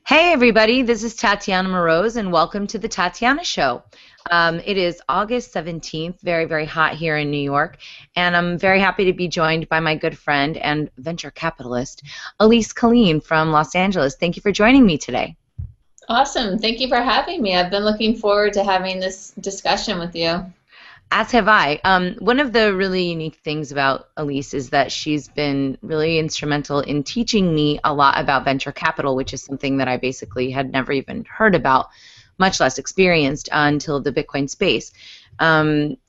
Hey everybody, this is Tatiana Moroz and welcome to the Tatiana Show. It is August 17th, very, very hot here in New York, and I'm very happy to be joined by my good friend and venture capitalist, Alyse Killeen from Los Angeles. Thank you for joining me today. Awesome. Thank you for having me. I've been looking forward to having this discussion with you. As have I. One of the really unique things about Alyse is that she's been really instrumental in teaching me a lot about venture capital, which is something that I basically had never even heard about, much less experienced until the Bitcoin space.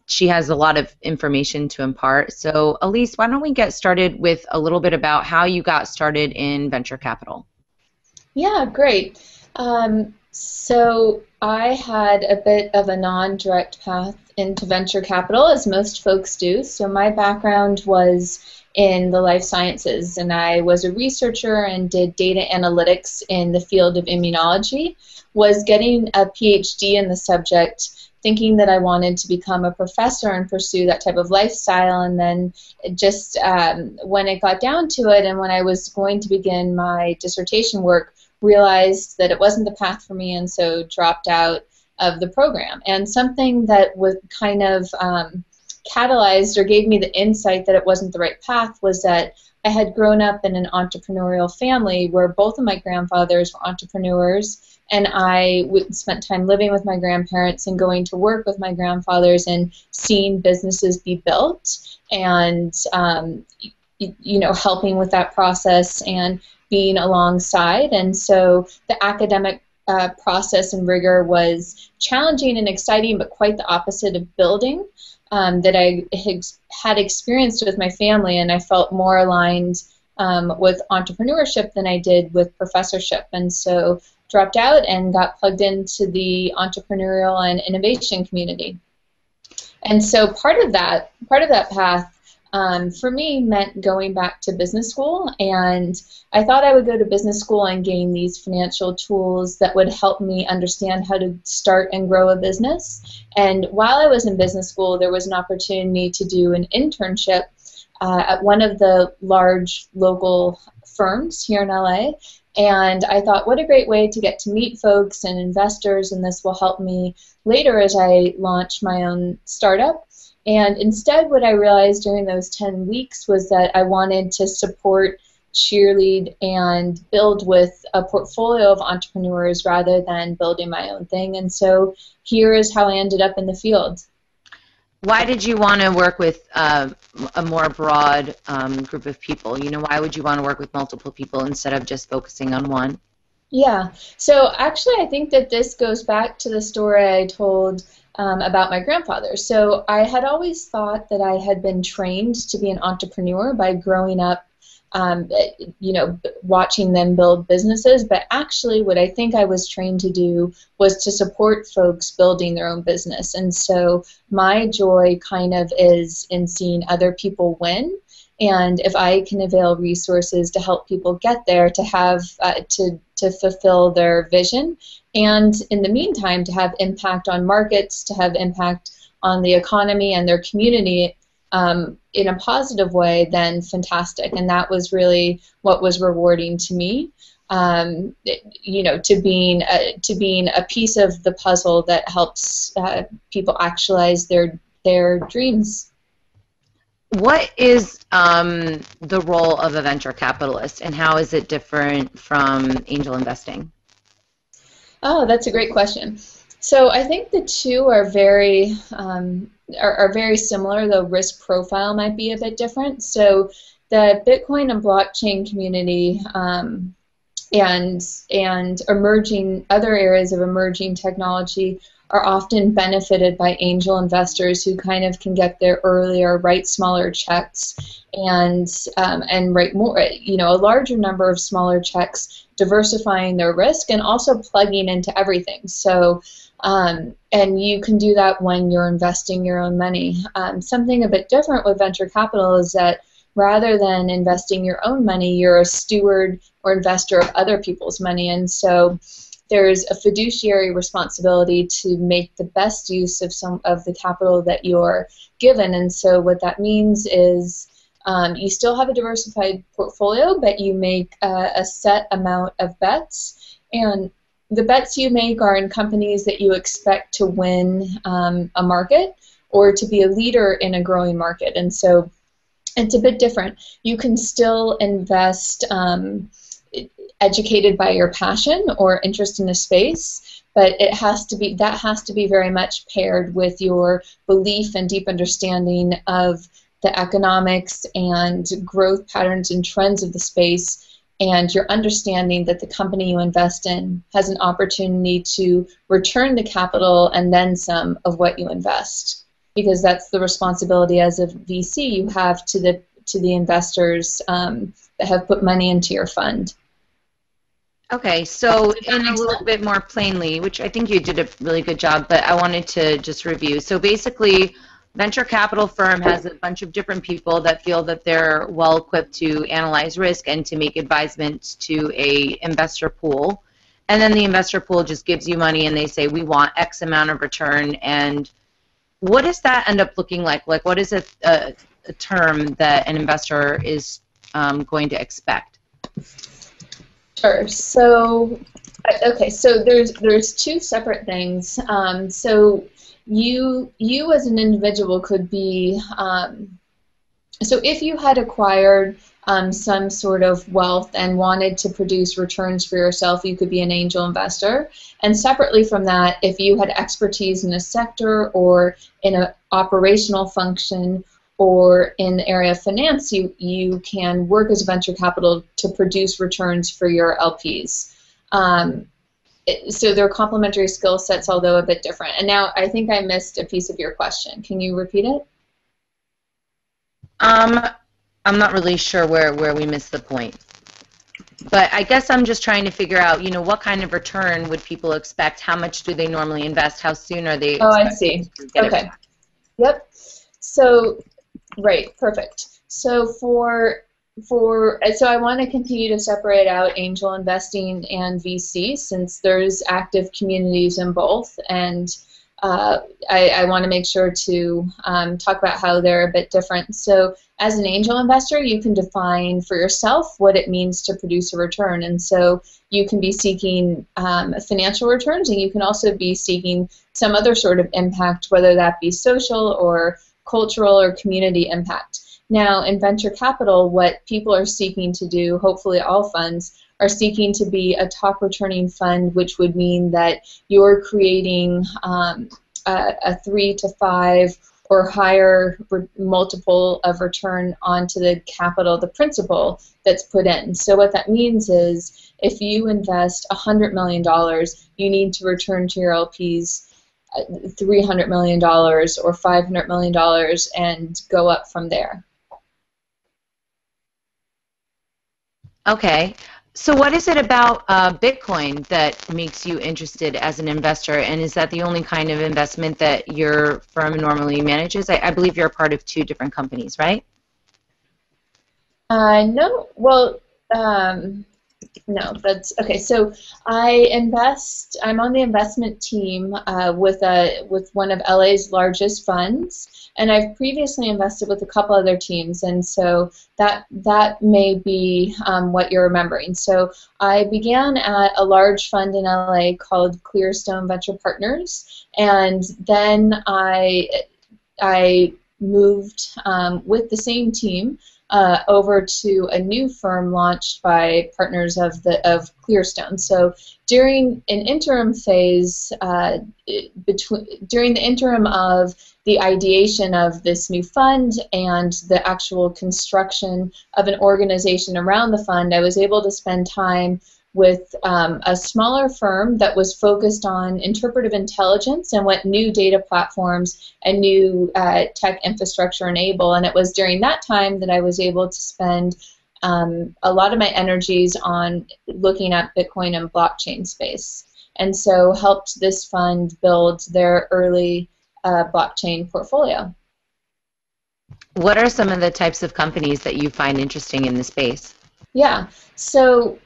She has a lot of information to impart. So, Alyse, why don't we get started with a little bit about how you got started in venture capital? Yeah, great. So I had a bit of a non-direct path into venture capital, as most folks do. So my background was in the life sciences, and I was a researcher and did data analytics in the field of immunology. Was getting a PhD in the subject, thinking that I wanted to become a professor and pursue that type of lifestyle, and then just when it got down to it and when I was going to begin my dissertation work, realized that it wasn't the path for me, and so dropped out of the program. And something that was kind of catalyzed or gave me the insight that it wasn't the right path was that I had grown up in an entrepreneurial family where both of my grandfathers were entrepreneurs, and I spent time living with my grandparents and going to work with my grandfathers and seeing businesses be built and helping with that process and being alongside. And so the academic process and rigor was challenging and exciting, but quite the opposite of building that I had experienced with my family, and I felt more aligned with entrepreneurship than I did with professorship. And so dropped out and got plugged into the entrepreneurial and innovation community. And so part of that path for me meant going back to business school, and I thought I would go to business school and gain these financial tools that would help me understand how to start and grow a business. And while I was in business school, there was an opportunity to do an internship at one of the large local firms here in LA. And I thought, what a great way to get to meet folks and investors, and this will help me later as I launch my own startup. And instead, what I realized during those 10 weeks was that I wanted to support, cheerlead, and build with a portfolio of entrepreneurs rather than building my own thing. And so here is how I ended up in the field. Why did you want to work with a more broad group of people? Why would you want to work with multiple people instead of just focusing on one? Yeah, so actually I think that this goes back to the story I told about my grandfather. So I had always thought that I had been trained to be an entrepreneur by growing up, watching them build businesses, but actually what I think I was trained to do was to support folks building their own business. And so my joy kind of is in seeing other people win. And if I can avail resources to help people get there, to have to fulfill their vision, and in the meantime to have impact on markets, to have impact on the economy and their community in a positive way, then fantastic. And that was really what was rewarding to me. To being a piece of the puzzle that helps people actualize their dreams. What is the role of a venture capitalist, and how is it different from angel investing? Oh, that's a great question. So I think the two are very very similar, though risk profile might be a bit different. So the Bitcoin and blockchain community and emerging other areas of emerging technology are often benefited by angel investors who kind of can get there earlier, write smaller checks, and write more, a larger number of smaller checks, diversifying their risk and also plugging into everything. So, and you can do that when you're investing your own money. Something a bit different with venture capital is that rather than investing your own money, you're a steward or investor of other people's money, and so there's a fiduciary responsibility to make the best use of some of the capital that you're given. And so what that means is you still have a diversified portfolio, but you make a set amount of bets, And the bets you make are in companies that you expect to win a market or to be a leader in a growing market. And so it's a bit different. You can still invest educated by your passion or interest in a space, but it has to be, that has to be very much paired with your belief and deep understanding of the economics and growth patterns and trends of the space, and your understanding that the company you invest in has an opportunity to return the capital and then some of what you invest, because that's the responsibility as a VC you have to the investors that have put money into your fund. Okay, so in a little bit more plainly, which I think you did a really good job, but I wanted to just review. So basically, venture capital firm has a bunch of different people that feel that they're well equipped to analyze risk and to make advisements to a investor pool. And then the investor pool just gives you money and they say, we want X amount of return. And what does that end up looking like? Like, what is a term that an investor is going to expect? Sure. So, okay. So there's two separate things. So you as an individual could be. So if you had acquired some sort of wealth and wanted to produce returns for yourself, you could be an angel investor. And separately from that, if you had expertise in a sector or in an operational function or in the area of finance, you can work as venture capital to produce returns for your LPs. So they're complementary skill sets, although a bit different. And now I think I missed a piece of your question. Can you repeat it? I'm not really sure where we missed the point. But I guess I'm just trying to figure out, you know, what kind of return would people expect? How much do they normally invest? How soon are they I see. Okay. Yep. So, right, perfect. So so I want to continue to separate out angel investing and VC, since there's active communities in both, and I want to make sure to talk about how they're a bit different. So as an angel investor, you can define for yourself what it means to produce a return, and so you can be seeking financial returns, and you can also be seeking some other sort of impact, whether that be social or cultural or community impact. Now, in venture capital, what people are seeking to do, hopefully all funds, are seeking to be a top returning fund, which would mean that you're creating a 3 to 5 or higher multiple of return onto the capital, the principal that's put in. So what that means is if you invest $100 million, you need to return to your LPs $300 million or $500 million and go up from there. Okay. So what is it about Bitcoin that makes you interested as an investor, and is that the only kind of investment that your firm normally manages? I believe you're a part of 2 different companies, right? No. Well, no, that's okay. So I'm on the investment team with one of LA's largest funds, and I've previously invested with a couple other teams, and so that may be what you're remembering. So I began at a large fund in LA called Clearstone Venture Partners, and then I moved with the same team over to a new firm launched by partners of Clearstone. So during an interim phase, during the interim of the ideation of this new fund and the actual construction of an organization around the fund, I was able to spend time with a smaller firm that was focused on interpretive intelligence and what new data platforms and new tech infrastructure enable. And it was during that time that I was able to spend a lot of my energies on looking at Bitcoin and blockchain space. And so helped this fund build their early blockchain portfolio. What are some of the types of companies that you find interesting in the space? Yeah, so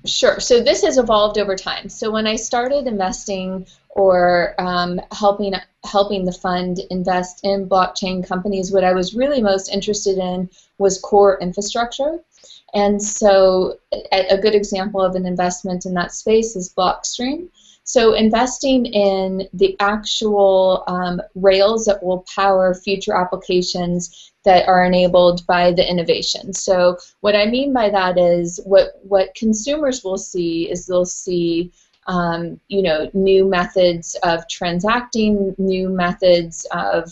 Sure. So this has evolved over time. So when I started investing or helping the fund invest in blockchain companies, what I was really most interested in was core infrastructure. And so a good example of an investment in that space is Blockstream. So investing in the actual rails that will power future applications that are enabled by the innovation. So what I mean by that is what consumers will see is they'll see new methods of transacting, new methods of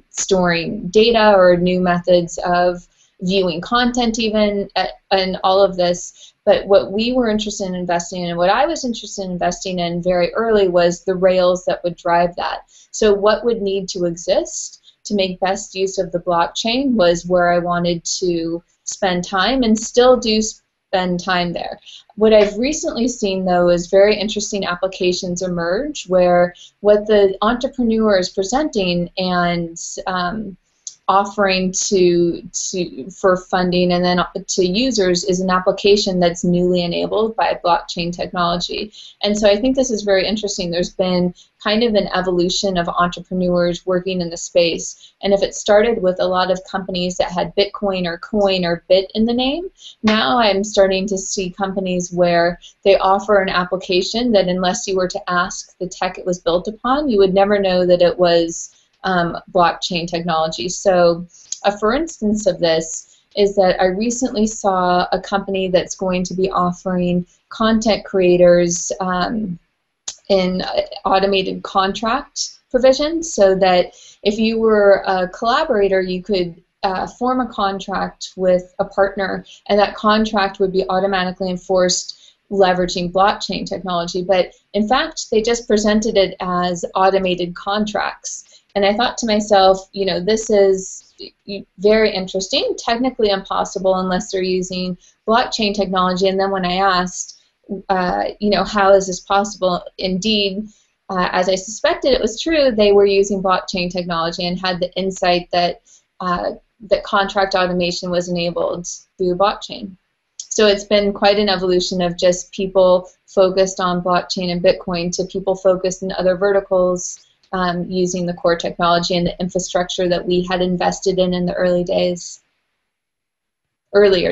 storing data, or new methods of viewing content even, and all of this. But what we were interested in investing in, and what I was interested in investing in very early, was the rails that would drive that. So what would need to exist to make best use of the blockchain was where I wanted to spend time, and still do spend time there. What I've recently seen, though, is very interesting applications emerge where what the entrepreneur is presenting and offering for funding and then to users is an application that's newly enabled by blockchain technology. And so I think this is very interesting. There's been kind of an evolution of entrepreneurs working in the space. And if it started with a lot of companies that had Bitcoin or coin or bit in the name, now I'm starting to see companies where they offer an application that, unless you were to ask the tech it was built upon, you would never know that it was blockchain technology. So for instance of this is that I recently saw a company that's going to be offering content creators in automated contract provision, so that if you were a collaborator, you could form a contract with a partner, and that contract would be automatically enforced leveraging blockchain technology. But in fact, they just presented it as automated contracts. And I thought to myself, this is very interesting, technically impossible unless they're using blockchain technology. And then when I asked, how is this possible? Indeed, as I suspected it was true, they were using blockchain technology and had the insight that that contract automation was enabled through blockchain. So it's been quite an evolution of just people focused on blockchain and Bitcoin to people focused in other verticals, using the core technology and the infrastructure that we had invested in the earlier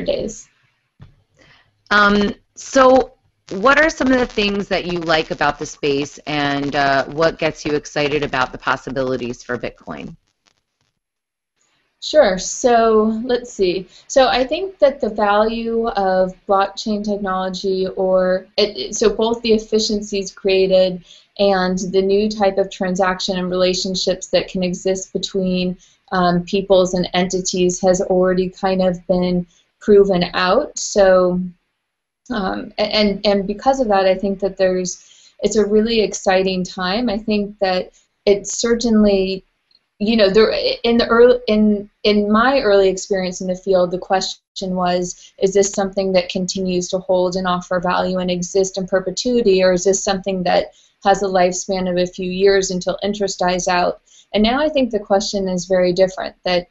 days. So what are some of the things that you like about the space, and what gets you excited about the possibilities for Bitcoin? Sure. So let's see. So I think that the value of blockchain technology, so both the efficiencies created and the new type of transaction and relationships that can exist between peoples and entities, has already kind of been proven out. So and because of that, I think that it's a really exciting time. I think that it's certainly, in my early experience in the field, the question was, is this something that continues to hold and offer value and exist in perpetuity, or is this something that has a lifespan of a few years until interest dies out? And now I think the question is very different, that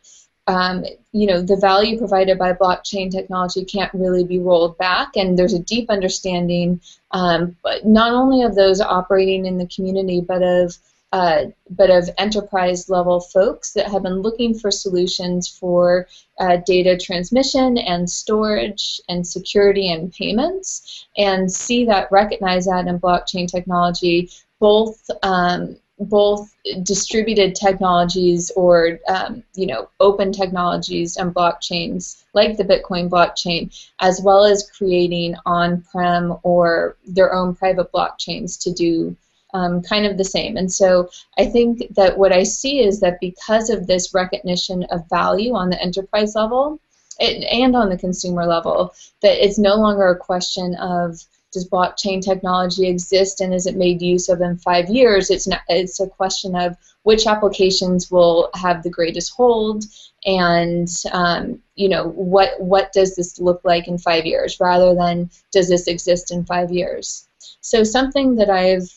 the value provided by blockchain technology can't really be rolled back, and there's a deep understanding, but not only of those operating in the community, but of enterprise level folks that have been looking for solutions for data transmission and storage and security and payments, and recognize that in blockchain technology, both distributed technologies or open technologies and blockchains like the Bitcoin blockchain, as well as creating on-prem or their own private blockchains to do kind of the same. And so I think that what I see is that because of this recognition of value on the enterprise level and on the consumer level, that it's no longer a question of, does blockchain technology exist and is it made use of in 5 years? It's a question of which applications will have the greatest hold, and what does this look like in 5 years, rather than does this exist in 5 years. So something that I've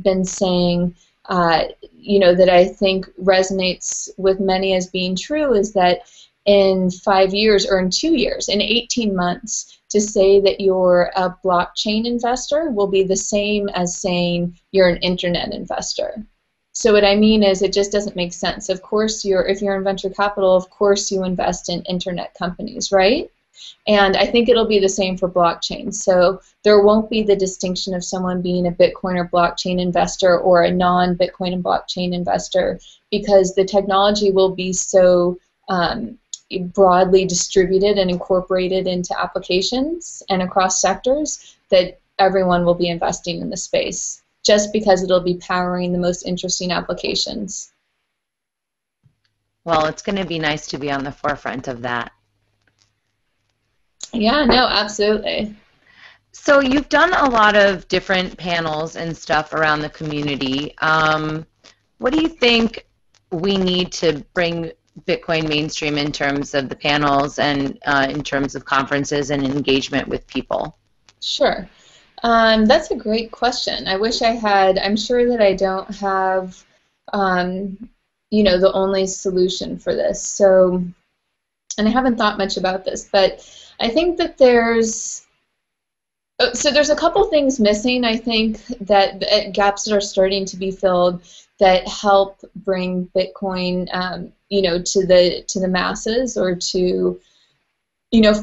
been saying, that I think resonates with many as being true, is that in 5 years or in 2 years, in 18 months, to say that you're a blockchain investor will be the same as saying you're an internet investor. So what I mean is it just doesn't make sense. Of course, if you're in venture capital, of course you invest in internet companies, right? And I think it'll be the same for blockchain. So there won't be the distinction of someone being a Bitcoin or blockchain investor or a non-Bitcoin and blockchain investor, because the technology will be so broadly distributed and incorporated into applications and across sectors that everyone will be investing in the space, just because it'll be powering the most interesting applications. Well, it's going to be nice to be on the forefront of that. Yeah, no, absolutely. So you've done a lot of different panels and stuff around the community. What do you think we need to bring Bitcoin mainstream in terms of the panels and in terms of conferences and engagement with people? Sure. That's a great question. I wish I had. I'm sure that I don't have, the only solution for this. So, and I haven't thought much about this, but I think that there's a couple things missing. I think that gaps that are starting to be filled that help bring Bitcoin, to the masses, or to,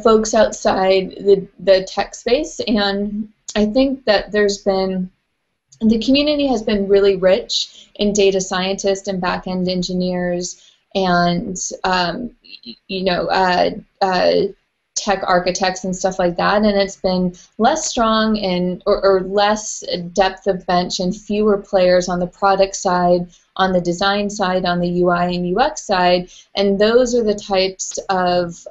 folks outside the tech space. And I think that the community has been really rich in data scientists and back-end engineers and, tech architects and stuff like that, and it's been less strong or less depth of bench and fewer players on the product side, on the design side, on the UI and UX side, and those are the types of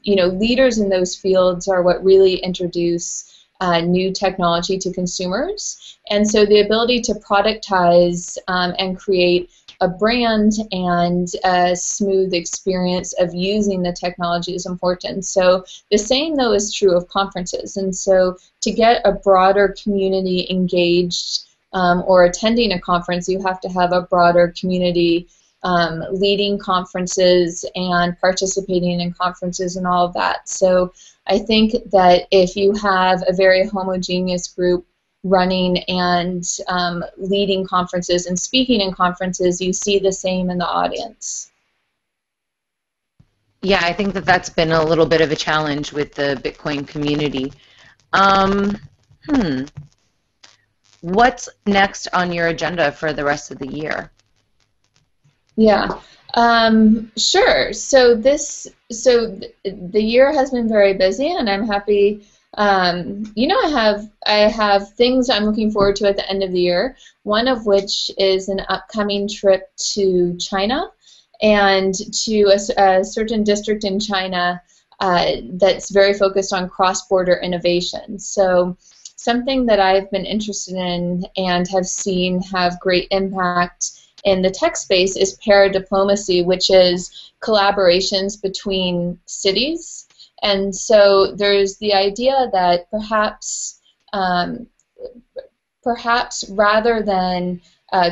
leaders in those fields are what really introduce new technology to consumers. And so the ability to productize and create a brand and a smooth experience of using the technology is important. So the same, though, is true of conferences. And so to get a broader community engaged or attending a conference, you have to have a broader community leading conferences and participating in conferences and all of that. So I think that if you have a very homogeneous group running and leading conferences and speaking in conferences, you see the same in the audience. Yeah, I think that that's been a little bit of a challenge with the Bitcoin community. What's next on your agenda for the rest of the year? Yeah, sure. So the year has been very busy, and I'm happy. I have things I'm looking forward to at the end of the year. One of which is an upcoming trip to China, and to a certain district in China that's very focused on cross-border innovation. So something that I've been interested in and have seen have great impact in the tech space is para-diplomacy, which is collaborations between cities. And so there's the idea that perhaps rather than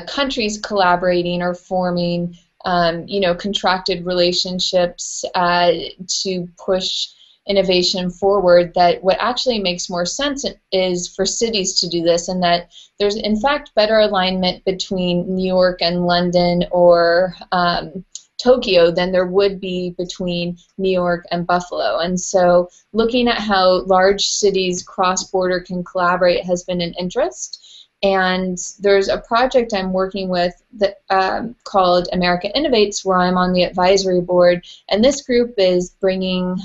countries collaborating or forming contracted relationships to push innovation forward, that what actually makes more sense is for cities to do this, and that there's in fact better alignment between New York and London or Tokyo than there would be between New York and Buffalo. And so looking at how large cities cross-border can collaborate has been an interest. And there's a project I'm working with that called America Innovates, where I'm on the advisory board, and this group is bringing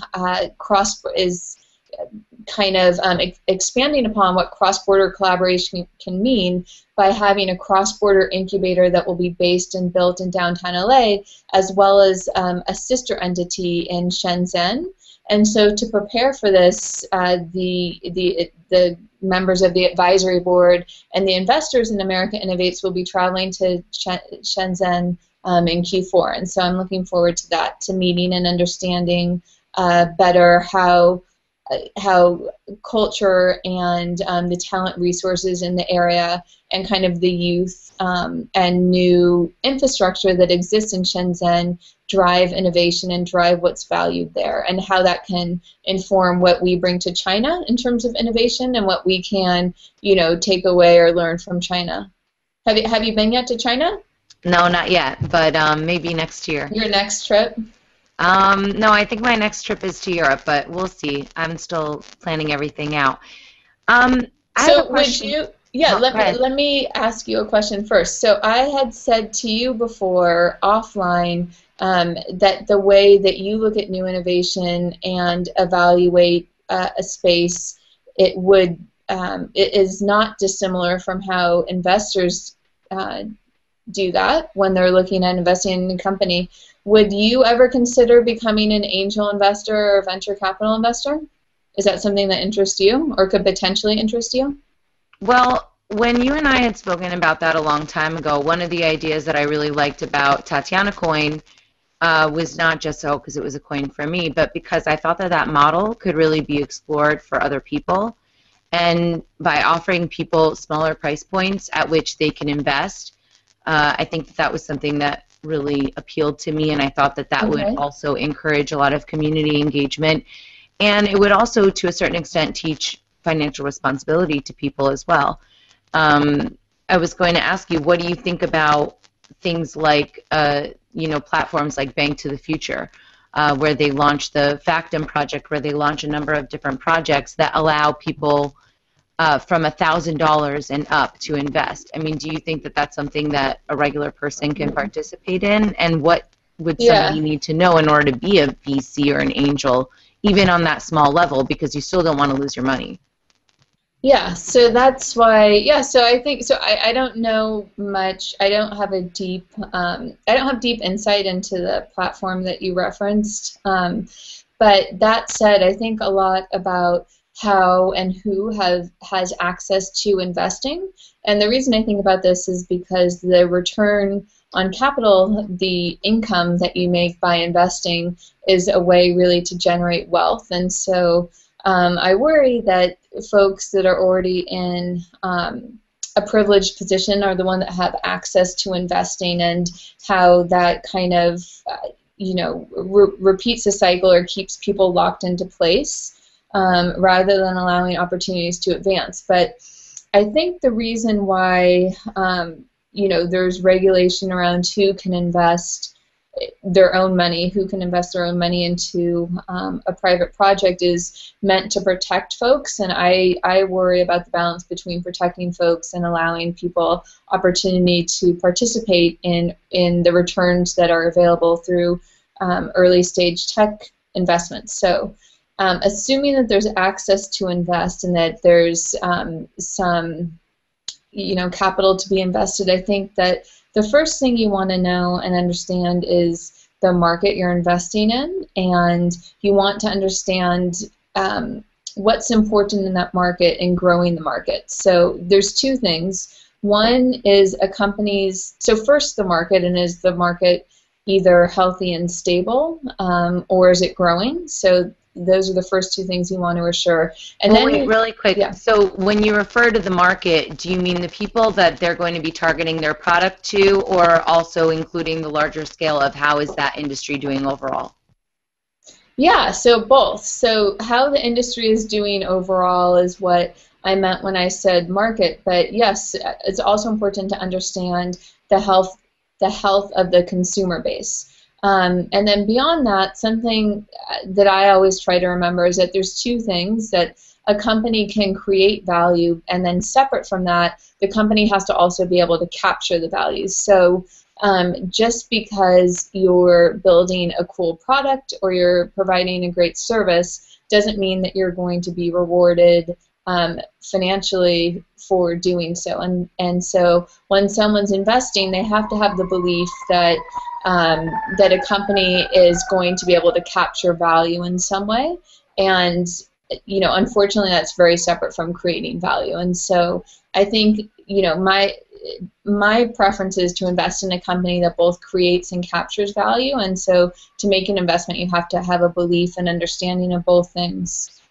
expanding upon what cross-border collaboration can mean by having a cross-border incubator that will be based and built in downtown LA, as well as a sister entity in Shenzhen. And so to prepare for this, the members of the advisory board and the investors in America Innovates will be traveling to Shenzhen in Q4. And so I'm looking forward to that, to meeting and understanding better how culture and the talent resources in the area and kind of the youth and new infrastructure that exists in Shenzhen drive innovation and drive what's valued there, and how that can inform what we bring to China in terms of innovation and what we can, take away or learn from China. Have you been yet to China? No, not yet, but maybe next year. Your next trip? No, I think my next trip is to Europe, but we'll see. I'm still planning everything out. I have a question. Would you? Yeah, let me ask you a question first. So I had said to you before offline that the way that you look at new innovation and evaluate a space, it is not dissimilar from how investors do that when they're looking at investing in a company. Would you ever consider becoming an angel investor or venture capital investor? Is that something that interests you or could potentially interest you? Well, when you and I had spoken about that a long time ago, one of the ideas that I really liked about Tatiana coin was not just because it was a coin for me, but because I thought that model could really be explored for other people. And by offering people smaller price points at which they can invest, I think that was something that really appealed to me, and I thought that would also encourage a lot of community engagement, and it would also, to a certain extent, teach financial responsibility to people as well. I was going to ask you, what do you think about things like, platforms like Bank to the Future, where they launch the Factum project, where they launch a number of different projects that allow people from $1,000 and up to invest. I mean, do you think that that's something that a regular person can participate in? And what would somebody need to know in order to be a VC or an angel, even on that small level, because you still don't want to lose your money? Yeah, so that's why. Yeah, so I think so. I don't know much. I don't have a deep. I don't have deep insight into the platform that you referenced. But that said, I think a lot about how and who has access to investing. And the reason I think about this is because the return on capital, the income that you make by investing, is a way really to generate wealth. And so I worry that folks that are already in a privileged position are the one that have access to investing, and how that kind of repeats the cycle or keeps people locked into place, rather than allowing opportunities to advance. But I think the reason why there's regulation around who can invest their own money, who can invest their own money into a private project, is meant to protect folks. And I worry about the balance between protecting folks and allowing people opportunity to participate in the returns that are available through early stage tech investments. So assuming that there's access to invest and that there's some capital to be invested, I think that the first thing you want to know and understand is the market you're investing in, and you want to understand what's important in that market and growing the market. So there's two things. One is a company's, so first the market, and is the market either healthy and stable, or is it growing? So those are the first two things you want to assure. And then wait, really quick. Yeah. So when you refer to the market, do you mean the people that they're going to be targeting their product to, or also including the larger scale of how is that industry doing overall? Yeah, so both. So how the industry is doing overall is what I meant when I said market. But yes, it's also important to understand the health of the consumer base. And then beyond that, something that I always try to remember is that there's two things: that a company can create value, and then separate from that, the company has to also be able to capture the values. So just because you're building a cool product or you're providing a great service doesn't mean that you're going to be rewarded financially for doing so. And so when someone's investing, they have to have the belief that that a company is going to be able to capture value in some way. And unfortunately, that's very separate from creating value. And so I think my preference is to invest in a company that both creates and captures value. And so to make an investment, you have to have a belief and understanding of both things.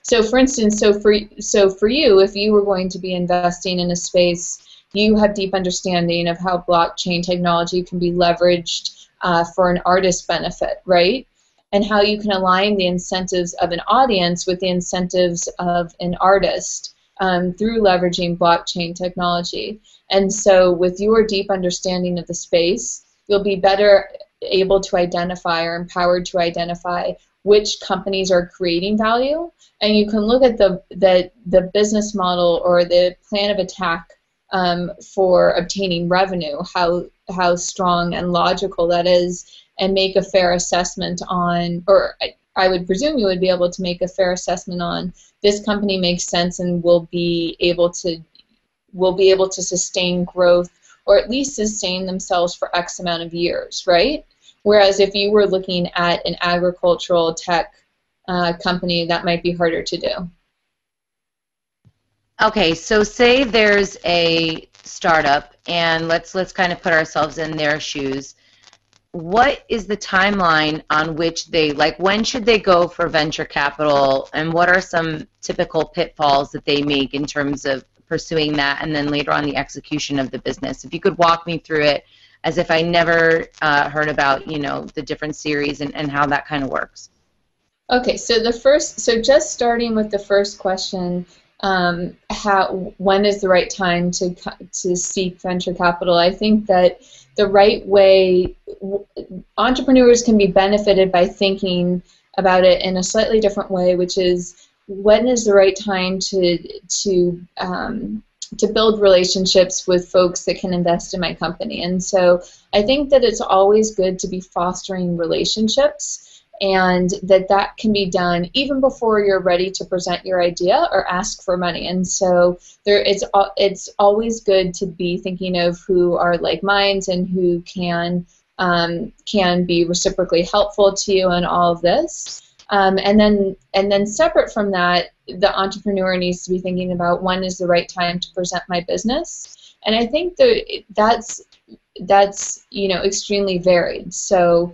So for instance, so for you, if you were going to be investing in a space, you have deep understanding of how blockchain technology can be leveraged for an artist's benefit, right? And how you can align the incentives of an audience with the incentives of an artist through leveraging blockchain technology. And so with your deep understanding of the space, you'll be better able to identify or empowered to identify which companies are creating value, and you can look at the business model or the plan of attack for obtaining revenue, how strong and logical that is, and make a fair assessment on, or I would presume you would be able to make a fair assessment on, this company makes sense and will be able to sustain growth, or at least sustain themselves for X amount of years, right? Whereas if you were looking at an agricultural tech company, that might be harder to do. Okay, so say there's a startup, and let's kind of put ourselves in their shoes. What is the timeline on which they, like, when should they go for venture capital, and what are some typical pitfalls that they make in terms of pursuing that, and then later on the execution of the business? If you could walk me through it as if I never heard about, you know, the different series and how that kind of works. Okay, so just starting with the first question, when is the right time to seek venture capital? I think that the right way, entrepreneurs can be benefited by thinking about it in a slightly different way, which is, when is the right time to build relationships with folks that can invest in my company? And so I think that it's always good to be fostering relationships, and that can be done even before you're ready to present your idea or ask for money. And so it's always good to be thinking of who are like minds and who can be reciprocally helpful to you in all of this. And then separate from that, the entrepreneur needs to be thinking about, when is the right time to present my business. And I think that's extremely varied. So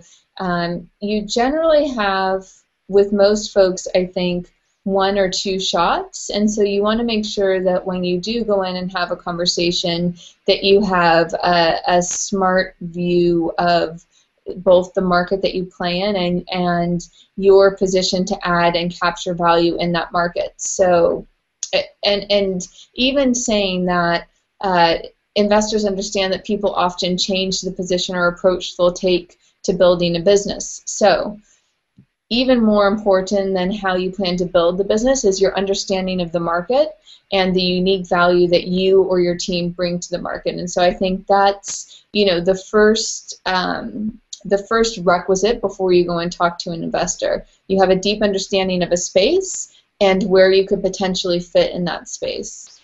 you generally have, with most folks, I think, 1 or 2 shots, and so you want to make sure that when you do go in and have a conversation, that you have a smart view of both the market that you play in and your position to add and capture value in that market. So, and even saying that investors understand that people often change the position or approach they'll take to building a business. So even more important than how you plan to build the business is your understanding of the market and the unique value that you or your team bring to the market. And so I think that's, the first requisite before you go and talk to an investor. You have a deep understanding of a space and where you could potentially fit in that space.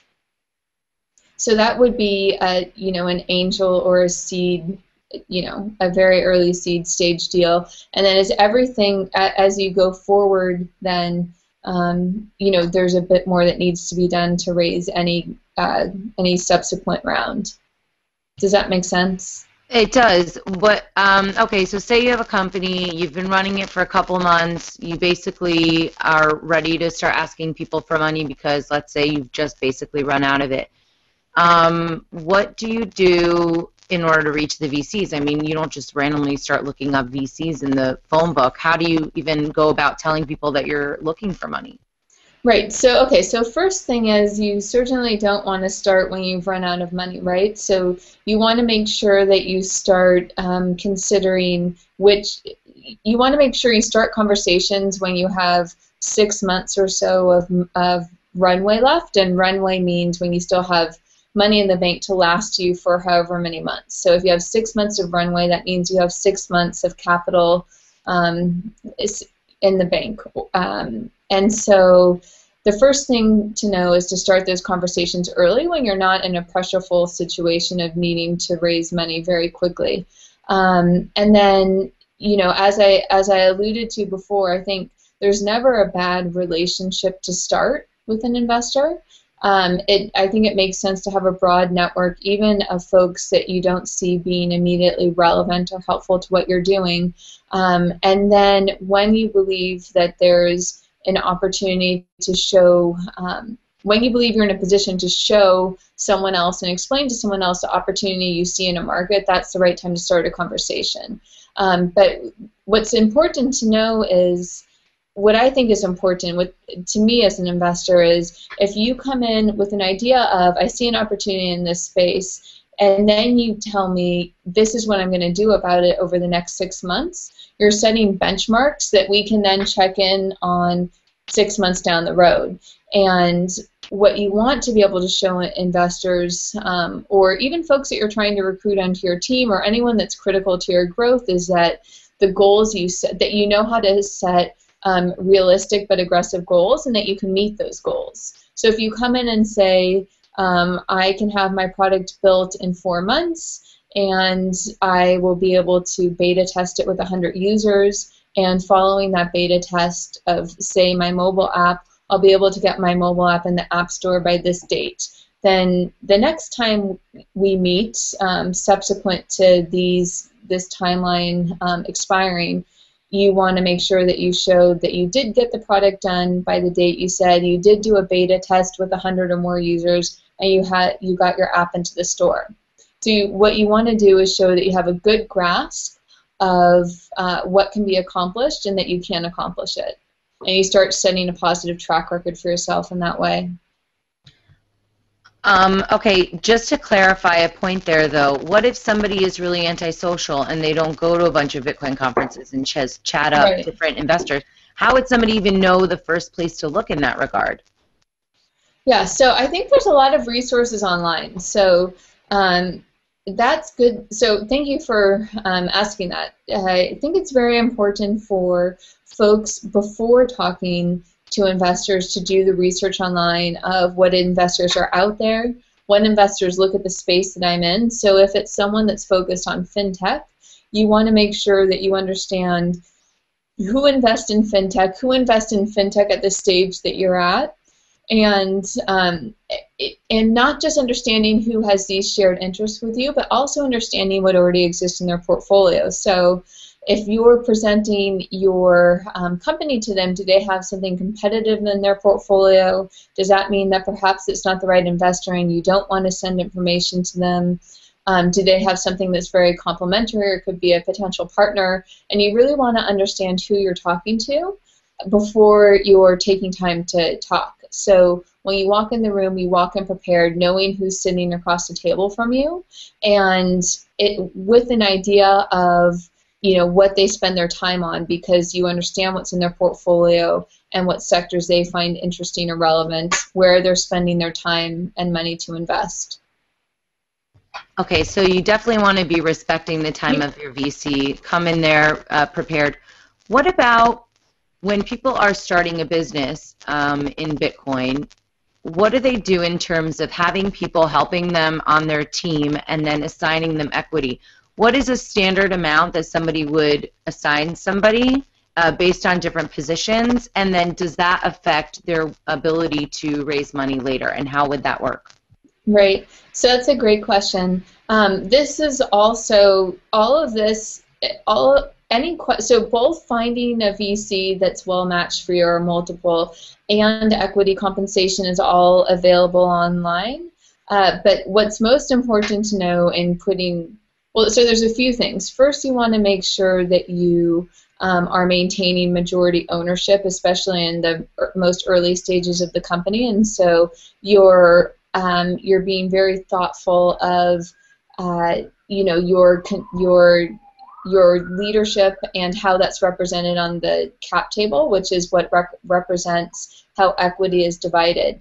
So that would be an angel or a seed, a very early seed stage deal. And then as you go forward, then there's a bit more that needs to be done to raise any subsequent round. Does that make sense? It does. Okay, so say you have a company, you've been running it for a couple months, you basically are ready to start asking people for money because, let's say, you've just basically run out of it. What do you do in order to reach the VCs? I mean, you don't just randomly start looking up VCs in the phone book. How do you even go about telling people that you're looking for money? Right. So, so first thing is, you certainly don't want to start when you've run out of money, right? So you want to make sure that you start considering you want to make sure you start conversations when you have 6 months or so of runway left, and runway means when you still have money in the bank to last you for however many months. So if you have 6 months of runway, that means you have 6 months of capital in the bank. And so the first thing to know is to start those conversations early when you're not in a pressureful situation of needing to raise money very quickly. And then, as I alluded to before, I think there's never a bad relationship to start with an investor. I think it makes sense to have a broad network, even of folks that you don't see being immediately relevant or helpful to what you're doing. And then when you believe that there's an opportunity to show, when you believe you're in a position to show someone else and explain to someone else the opportunity you see in a market, that's the right time to start a conversation. But what's important to know is, what I think is important to me as an investor is, if you come in with an idea of, I see an opportunity in this space, and then you tell me, this is what I'm going to do about it over the next 6 months, you're setting benchmarks that we can then check in on 6 months down the road. And what you want to be able to show investors, or even folks that you're trying to recruit onto your team, or anyone that's critical to your growth, is that the goals you set, that you know how to set realistic but aggressive goals, and that you can meet those goals. So if you come in and say, I can have my product built in 4 months, and I will be able to beta test it with 100 users, and following that beta test of, say, my mobile app, I'll be able to get my mobile app in the App Store by this date. Then the next time we meet, subsequent to this timeline expiring, you want to make sure that you showed that you did get the product done by the date you said, you did do a beta test with 100 or more users, and you got your app into the store. So what you want to do is show that you have a good grasp of what can be accomplished, and that you can accomplish it. And you start setting a positive track record for yourself in that way. Okay, just to clarify a point there, though, what if somebody is really antisocial and they don't go to a bunch of Bitcoin conferences and chat up Right. different investors? How would somebody even know the first place to look in that regard? Yeah, so I think there's a lot of resources online. So that's good. So thank you for asking that. I think it's very important for folks, before talking to investors, to do the research online of what investors are out there, what investors look at the space that I'm in. So if it's someone that's focused on fintech, you want to make sure that you understand who invests in fintech at the stage that you're at, and not just understanding who has these shared interests with you, but also understanding what already exists in their portfolio. So if you're presenting your company to them, do they have something competitive in their portfolio? Does that mean that perhaps it's not the right investor and you don't want to send information to them? Do they have something that's very complementary, or could be a potential partner? And you really want to understand who you're talking to before you're taking time to talk. So when you walk in the room, you walk in prepared, knowing who's sitting across the table from you, and with an idea of what they spend their time on, because you understand what's in their portfolio and what sectors they find interesting or relevant, where they're spending their time and money to invest. Okay, so you definitely want to be respecting the time of your VC. Come in there prepared. What about when people are starting a business in Bitcoin? What do they do in terms of having people helping them on their team and then assigning them equity? What is a standard amount that somebody would assign somebody based on different positions, and then does that affect their ability to raise money later, and how would that work? Right. So that's a great question. This is also so both finding a VC that's well matched for your multiple and equity compensation is all available online. But what's most important to know in so there's a few things. First, you want to make sure that you are maintaining majority ownership, especially in the most early stages of the company, and so you're being very thoughtful of your leadership and how that's represented on the cap table, which is what represents how equity is divided.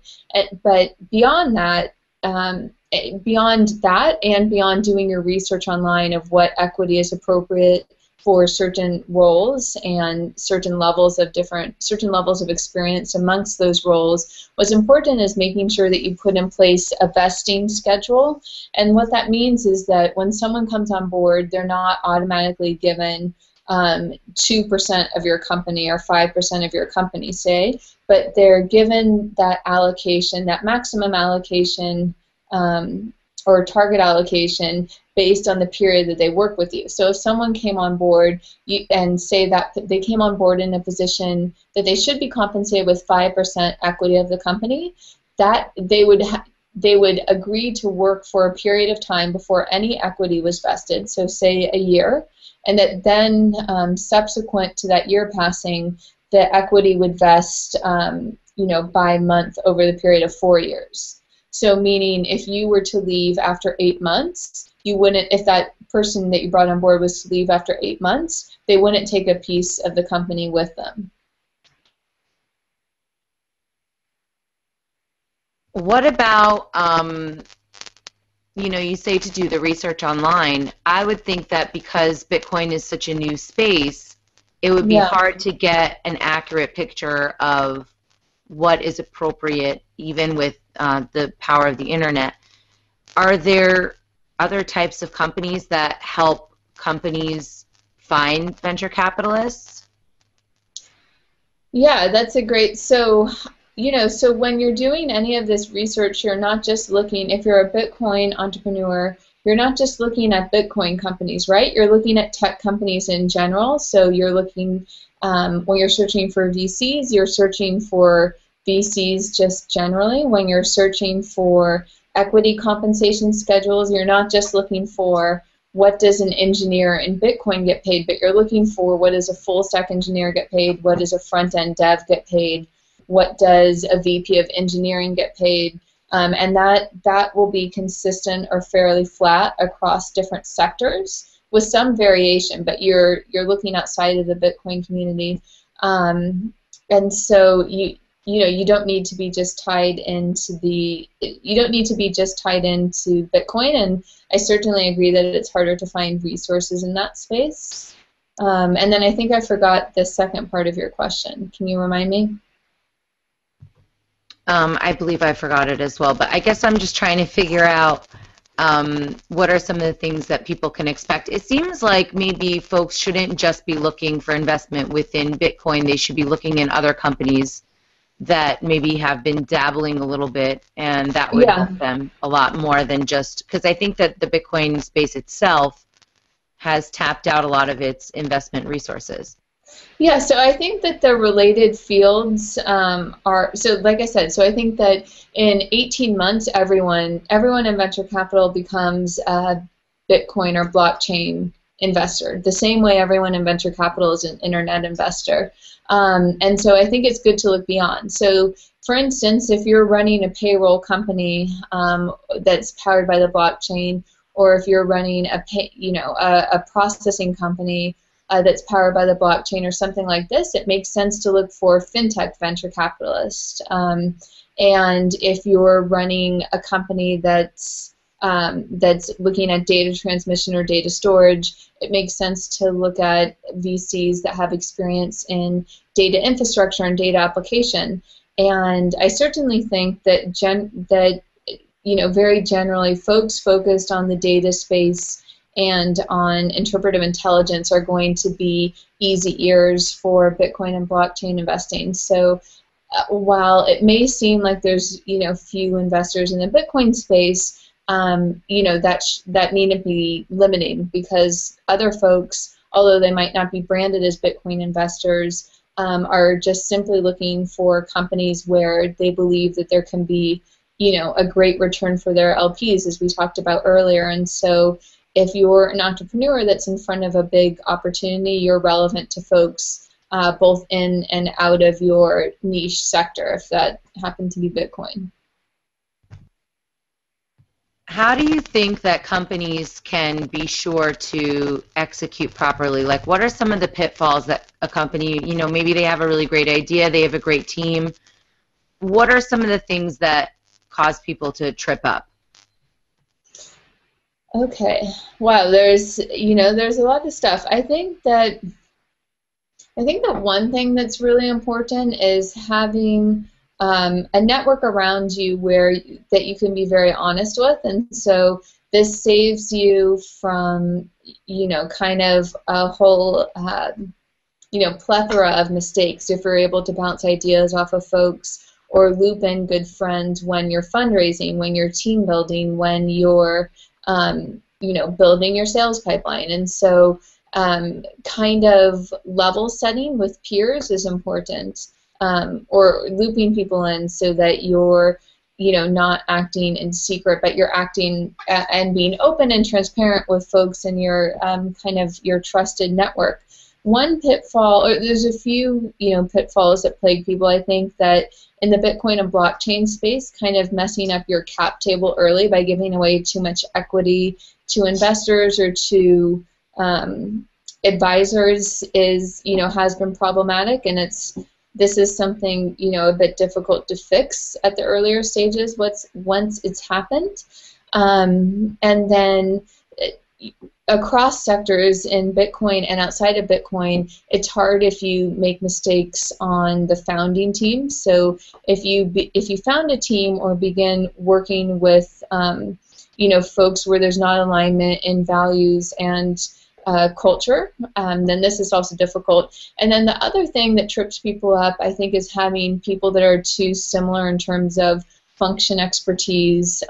But beyond that, and beyond doing your research online of what equity is appropriate for certain roles and certain levels of experience amongst those roles, what's important is making sure that you put in place a vesting schedule. And what that means is that when someone comes on board, they're not automatically given 2% of your company or 5% of your company, say, but they're given that allocation, that maximum allocation or target allocation based on the period that they work with you. So if someone came on board and say that they came on board in a position that they should be compensated with 5% equity of the company, that they would agree to work for a period of time before any equity was vested, so say a year, and that then subsequent to that year passing, the equity would vest, by month over the period of 4 years. So meaning if you were to leave after 8 months, you wouldn't, if that person that you brought on board was to leave after 8 months, they wouldn't take a piece of the company with them. What about, you say to do the research online. I would think that because Bitcoin is such a new space, it would be Yeah. hard to get an accurate picture of what is appropriate, even with the power of the internet. Are there other types of companies that help companies find venture capitalists? Yeah, that's a great, so when you're doing any of this research, you're not just looking, if you're a Bitcoin entrepreneur, you're not just looking at Bitcoin companies, right? You're looking at tech companies in general. So you're looking, when you're searching for VCs, you're searching for VCs just generally. When you're searching for equity compensation schedules, you're not just looking for what does an engineer in Bitcoin get paid, but you're looking for what does a full stack engineer get paid, what does a front end dev get paid, what does a VP of engineering get paid, and that will be consistent or fairly flat across different sectors with some variation, but you're looking outside of the Bitcoin community, and so you don't need to be just tied into Bitcoin, and I certainly agree that it's harder to find resources in that space. And then I think I forgot the second part of your question. Can you remind me? I believe I forgot it as well, but I guess I'm just trying to figure out what are some of the things that people can expect. It seems like maybe folks shouldn't just be looking for investment within Bitcoin. They should be looking in other companies that maybe have been dabbling a little bit, and that would Yeah. help them a lot more than just, because I think that the Bitcoin space itself has tapped out a lot of its investment resources. Yeah, so I think that the related fields are, so like I said, so I think that in 18 months, everyone in venture capital becomes a Bitcoin or blockchain investor, the same way everyone in venture capital is an internet investor. And so I think it's good to look beyond. So for instance, if you're running a payroll company that's powered by the blockchain, or if you're running a processing company that's powered by the blockchain or something like this, it makes sense to look for fintech venture capitalists. And if you're running a company that's looking at data transmission or data storage, it makes sense to look at VCs that have experience in data infrastructure and data application. And I certainly think that very generally, folks focused on the data space and on interpretive intelligence are going to be easy ears for Bitcoin and blockchain investing. So while it may seem like there's few investors in the Bitcoin space, that need to be limiting, because other folks, although they might not be branded as Bitcoin investors, are just simply looking for companies where they believe that there can be a great return for their LPs, as we talked about earlier. And so if you're an entrepreneur that's in front of a big opportunity, you're relevant to folks both in and out of your niche sector, if that happened to be Bitcoin. How do you think that companies can be sure to execute properly? Like, what are some of the pitfalls that a company, maybe they have a really great idea, they have a great team. What are some of the things that cause people to trip up? Okay. Wow, there's a lot of stuff. I think that one thing that's really important is having a network around you that you can be very honest with, and so this saves you from kind of a whole plethora of mistakes if you're able to bounce ideas off of folks or loop in good friends when you're fundraising, when you're team building, when you're building your sales pipeline. And so kind of level setting with peers is important, or looping people in so that you're not acting in secret, but you're acting and being open and transparent with folks in your kind of your trusted network. One pitfall, or there's a few, pitfalls that plague people, I think, that in the Bitcoin and blockchain space, kind of messing up your cap table early by giving away too much equity to investors or to advisors is, has been problematic, and this is something, a bit difficult to fix at the earlier stages once it's happened. And then across sectors in Bitcoin and outside of Bitcoin, it's hard if you make mistakes on the founding team. So if you found a team or begin working with folks where there's not alignment in values and culture, then this is also difficult. And then the other thing that trips people up, I think, is having people that are too similar in terms of function expertise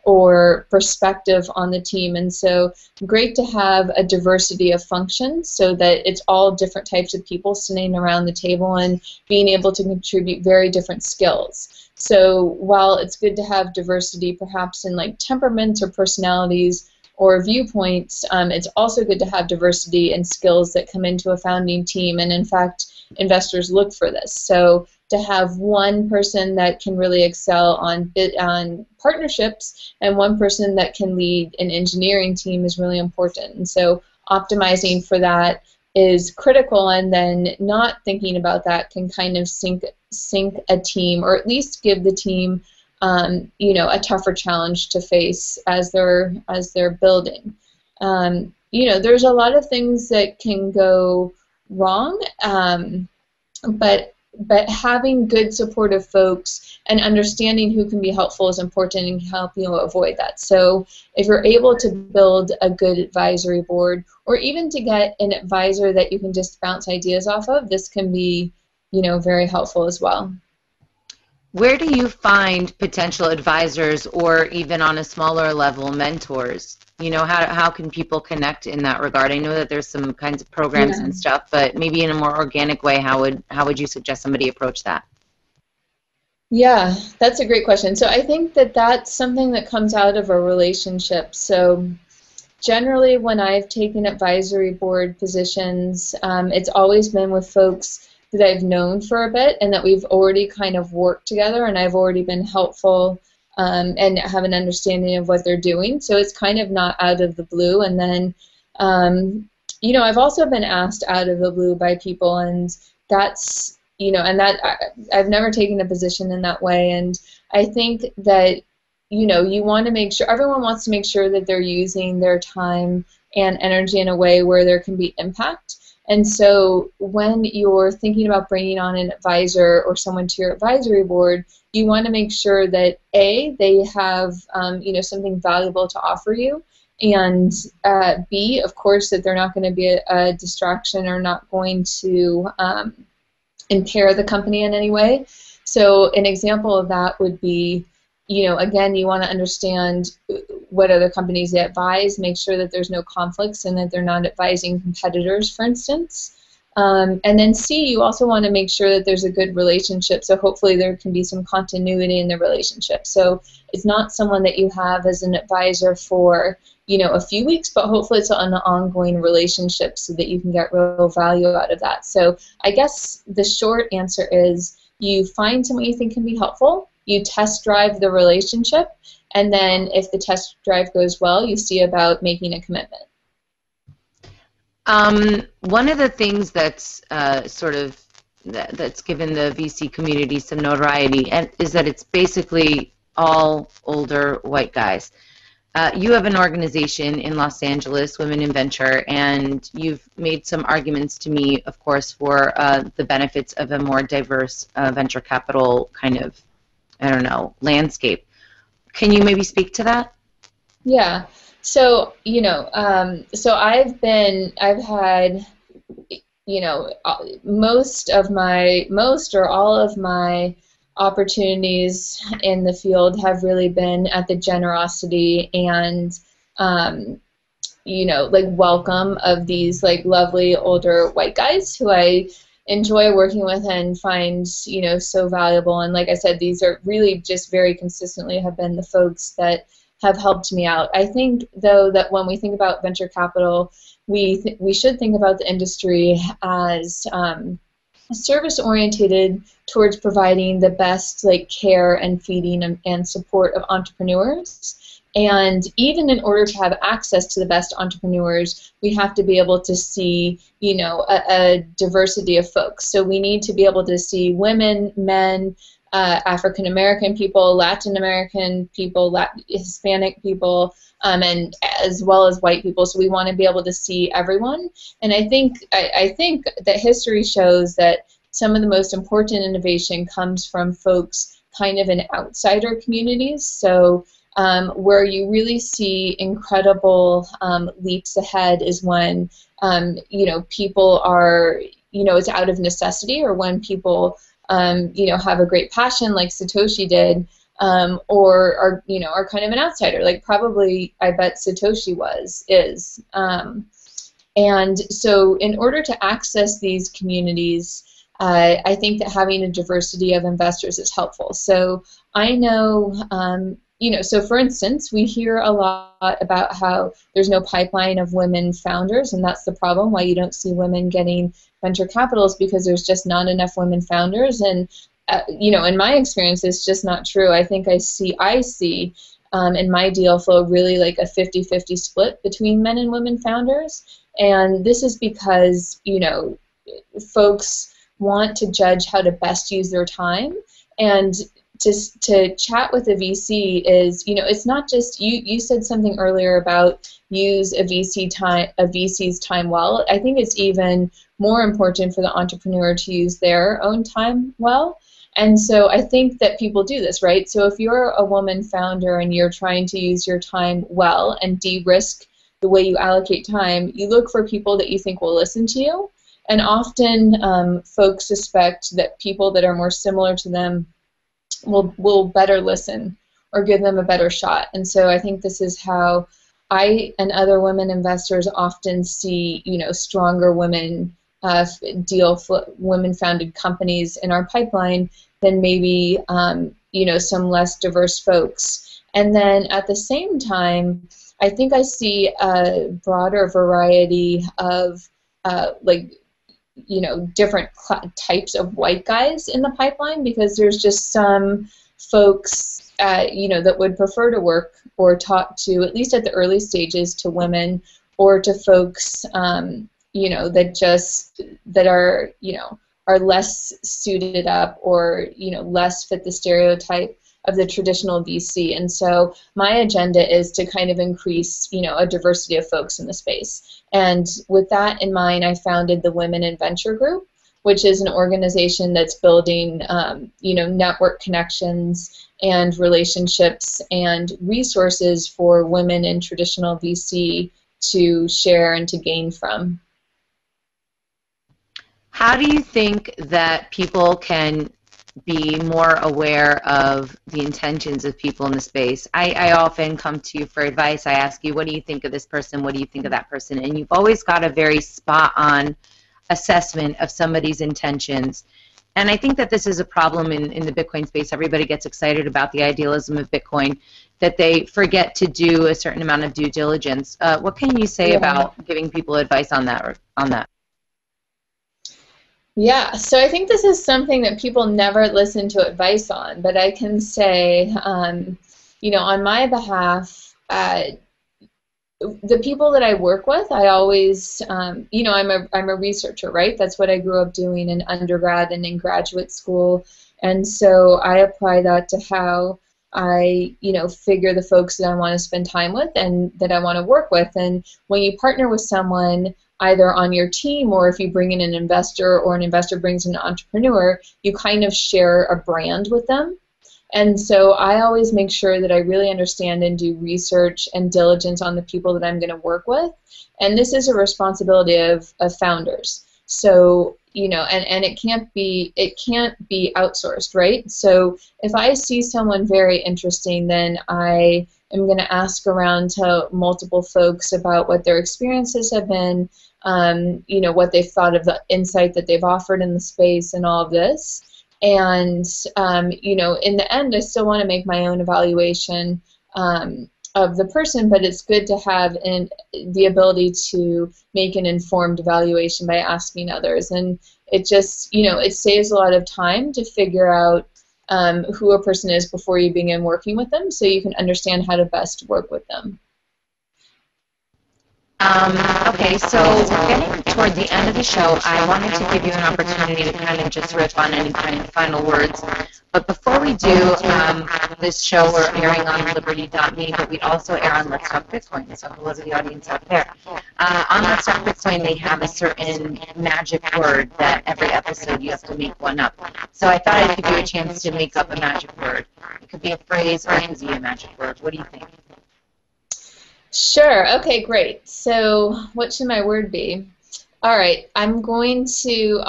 or perspective on the team. And so great to have a diversity of functions so that it's all different types of people sitting around the table and being able to contribute very different skills. So while it's good to have diversity perhaps in like temperaments or personalities or viewpoints, it's also good to have diversity in skills that come into a founding team, and in fact, investors look for this. So to have one person that can really excel on partnerships and one person that can lead an engineering team is really important. And so optimizing for that is critical, and then not thinking about that can kind of sink a team, or at least give the team a tougher challenge to face as they're building. There's a lot of things that can go wrong, but having good supportive folks and understanding who can be helpful is important and can help you avoid that. So if you're able to build a good advisory board, or even to get an advisor that you can just bounce ideas off of, this can be very helpful as well. Where do you find potential advisors, or even on a smaller level, mentors? How can people connect in that regard? I know that there's some kinds of programs and stuff, but maybe in a more organic way, how would you suggest somebody approach that? Yeah, that's a great question. So I think that that's something that comes out of a relationship. So generally, when I've taken advisory board positions, it's always been with folks that I've known for a bit and that we've already kind of worked together, and I've already been helpful and have an understanding of what they're doing. So it's kind of not out of the blue. And then, I've also been asked out of the blue by people, and that's, I've never taken a position in that way. And I think that, you want to make sure, everyone wants to make sure that they're using their time and energy in a way where there can be impact. And so when you're thinking about bringing on an advisor or someone to your advisory board, you want to make sure that A, they have something valuable to offer you, and B, of course, that they're not going to be a distraction or not going to impair the company in any way. So an example of that would be, again, you want to understand what other companies they advise, make sure that there's no conflicts and that they're not advising competitors, for instance. And then C, you also want to make sure that there's a good relationship, so hopefully there can be some continuity in the relationship. So it's not someone that you have as an advisor for, a few weeks, but hopefully it's an ongoing relationship so that you can get real value out of that. So I guess the short answer is you find someone you think can be helpful, you test drive the relationship, and then if the test drive goes well, you see about making a commitment. One of the things that's that's given the VC community some notoriety is that it's basically all older white guys. You have an organization in Los Angeles, Women in Venture, and you've made some arguments to me, of course, for the benefits of a more diverse venture capital kind of, landscape. Can you maybe speak to that? Yeah. So, so I've had, most or all of my opportunities in the field have really been at the generosity and, welcome of these lovely older white guys who I enjoy working with and find, so valuable. And like I said, these are really just very consistently have been the folks that have helped me out. I think, though, that when we think about venture capital, we should think about the industry as service oriented towards providing the best care and feeding and support of entrepreneurs. And even in order to have access to the best entrepreneurs, we have to be able to see, a diversity of folks. So we need to be able to see women, men, African American people, Latin American people, Hispanic people, and as well as white people. So we want to be able to see everyone. And I think that history shows that some of the most important innovation comes from folks kind of in outsider communities. So where you really see incredible leaps ahead is when people are, it's out of necessity, or when people have a great passion like Satoshi did, or are kind of an outsider, like probably I bet Satoshi is. And so in order to access these communities, I think that having a diversity of investors is helpful. So I know, so for instance, we hear a lot about how there's no pipeline of women founders, and that's the problem, why you don't see women getting venture capital, is because there's just not enough women founders. And in my experience, it's just not true. I think I see in my deal flow really like a 50-50 split between men and women founders. And this is because, folks want to judge how to best use their time. And to chat with a VC is, it's not just, you said something earlier about use a VC's time well. I think it's even more important for the entrepreneur to use their own time well. And so I think that people do this, right? So if you're a woman founder and you're trying to use your time well and de-risk the way you allocate time, you look for people that you think will listen to you. And often folks suspect that people that are more similar to them will better listen or give them a better shot. And so I think this is how I and other women investors often see, stronger women women-founded companies in our pipeline than maybe, some less diverse folks. And then at the same time, I think I see a broader variety of different types of white guys in the pipeline, because there's just some folks, that would prefer to work or talk to, at least at the early stages, to women, or to folks, that are less suited up, or, less fit the stereotype of the traditional VC. And so my agenda is to kind of increase, a diversity of folks in the space. And with that in mind, I founded the Women in Venture Group, which is an organization that's building, network connections and relationships and resources for women in traditional VC to share and to gain from. How do you think that people can be more aware of the intentions of people in the space? I often come to you for advice. I ask you, what do you think of this person? What do you think of that person? And you've always got a very spot-on assessment of somebody's intentions. And I think that this is a problem in the Bitcoin space. Everybody gets excited about the idealism of Bitcoin, that they forget to do a certain amount of due diligence. What can you say about giving people advice on that? Yeah, so I think this is something that people never listen to advice on, but I can say, on my behalf, the people that I work with, I always, I'm a researcher, right? That's what I grew up doing in undergrad and in graduate school, and so I apply that to how I, figure the folks that I want to spend time with and that I want to work with. And when you partner with someone, either on your team, or if you bring in an investor or an investor brings in an entrepreneur, you kind of share a brand with them. And so I always make sure that I really understand and do research and diligence on the people that I'm going to work with. And this is a responsibility of founders. So, and it can't be outsourced, right? So if I see someone very interesting, then I am going to ask around to multiple folks about what their experiences have been. what they've thought of the insight that they've offered in the space and all of this. And, in the end, I still want to make my own evaluation of the person, but it's good to have the ability to make an informed evaluation by asking others. And it just, it saves a lot of time to figure out who a person is before you begin working with them, so you can understand how to best work with them. Okay, so we're getting toward the end of the show. I wanted to give you an opportunity to kind of just riff on any kind of final words. But before we do, this show we're airing on Liberty.me, but we also air on Let's Talk Bitcoin, so hello to the audience out there. On Let's Talk Bitcoin, they have a certain magic word that every episode you have to make one up. So I thought I'd give you a chance to make up a magic word. It could be a phrase or it could be a magic word. What do you think? Sure. Okay, great. So what should my word be? All right, I'm going to